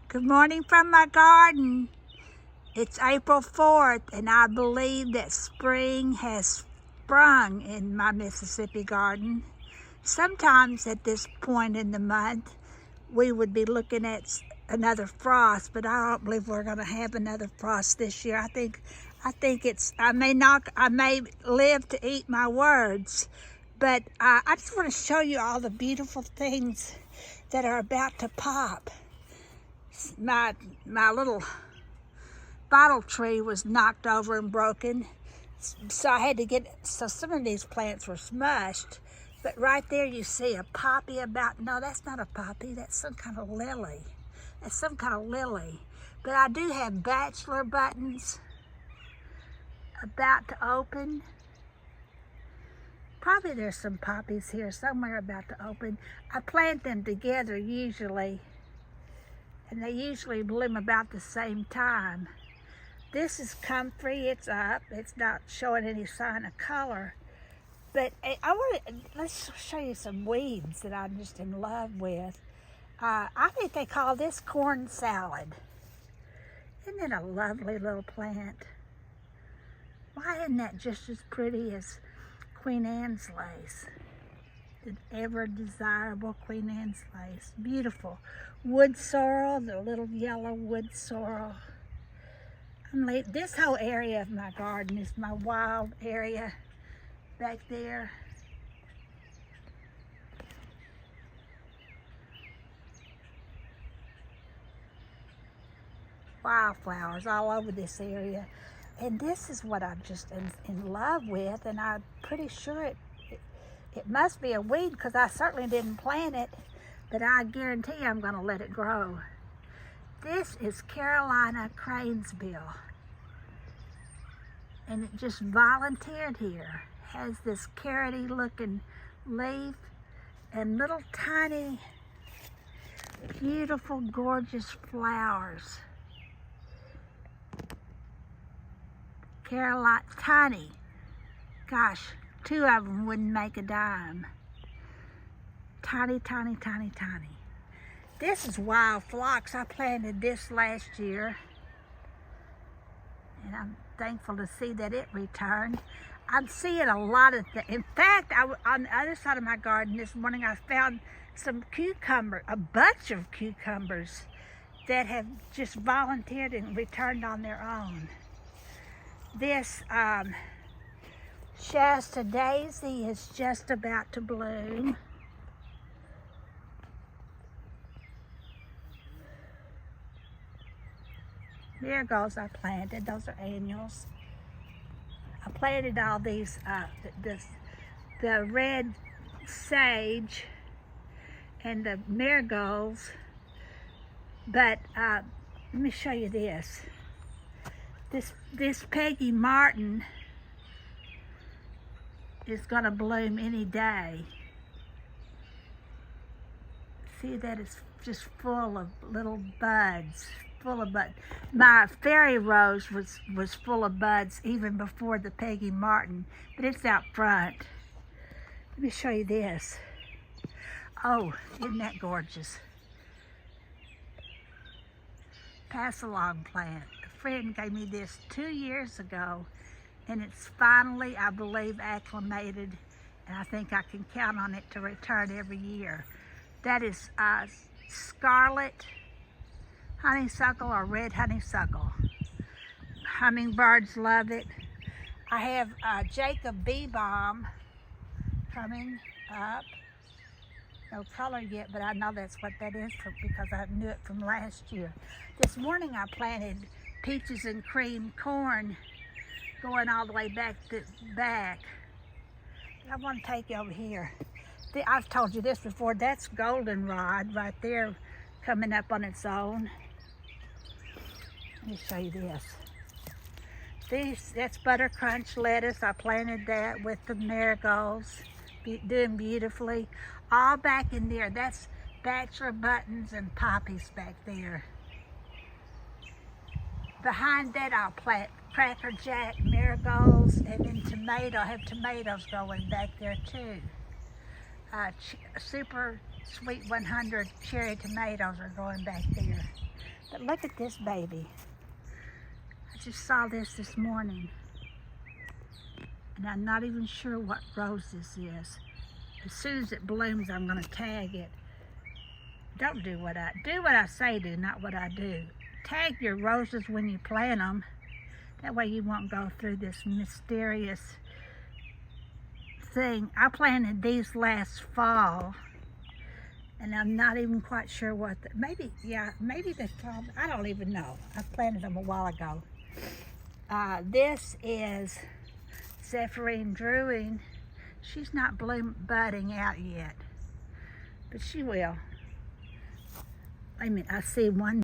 Good morning from my garden. It's April 4th, and I believe that spring has sprung in my Mississippi garden. Sometimes at this point in the month, we would be looking at another frost, but I don't believe we're going to have another frost this year. I think I may live to eat my words, but I just want to show you all the beautiful things that are about to pop. My little bottle tree was knocked over and broken, so I had to so some of these plants were smushed. But right there you see a poppy no, that's not a poppy, that's some kind of lily. But I do have bachelor buttons about to open. Probably there's some poppies here somewhere about to open. I plant them together usually, and they usually bloom about the same time. This is comfrey, it's up, it's not showing any sign of color. But let's show you some weeds that I'm just in love with. I think they call this corn salad. Isn't it a lovely little plant? Why isn't that just as pretty as Queen Anne's lace? The ever desirable Queen Anne's lace. Beautiful. Wood sorrel, the little yellow wood sorrel. This whole area of my garden is my wild area back there. Wildflowers all over this area. And this is what I'm just in love with, and I'm pretty sure it must be a weed because I certainly didn't plant it, but I guarantee I'm going to let it grow. This is Carolina cranesbill, and it just volunteered here. Has this carroty looking leaf and little tiny, beautiful, gorgeous flowers. Carolina, tiny. Gosh, two of them wouldn't make a dime. Tiny, tiny, tiny, tiny. This is wild phlox. I planted this last year, and I'm thankful to see that it returned. I'm seeing a lot of things. In fact, on the other side of my garden this morning, I found some a bunch of cucumbers that have just volunteered and returned on their own. This Shasta daisy is just about to bloom. Marigolds I planted, those are annuals. I planted all these, the red sage and the marigolds, but let me show you this. This Peggy Martin is gonna bloom any day. See that it's just full of little buds. My fairy rose was full of buds even before the Peggy Martin, but it's out front. Let me show you this. Oh, isn't that gorgeous? Pass along plant. A friend gave me this 2 years ago, and it's finally, I believe, acclimated, and I think I can count on it to return every year. That is scarlet honeysuckle or red honeysuckle. Hummingbirds love it. I have Jacob bee balm coming up. No color yet, but I know that's what that is because I knew it from last year. This morning I planted peaches and cream corn going all the way back. I want to take you over here. I've told you this before. That's goldenrod right there coming up on its own. Let me show you this. That's butter crunch lettuce. I planted that with the marigolds, doing beautifully. All back in there. That's bachelor buttons and poppies back there. Behind that I'll plant Cracker Jack marigolds, and then I have tomatoes going back there too. Super Sweet 100 cherry tomatoes are growing back there. But look at this baby. I just saw this morning. And I'm not even sure what rose this is. As soon as it blooms, I'm gonna tag it. Don't do what I say do, not what I do. Tag your roses when you plant them. That way you won't go through this mysterious thing. I planted these last fall, and I'm not even quite sure what, maybe the fall, I don't even know. I planted them a while ago. This is Zephyrine Druin. She's not budding out yet, but she will. I see one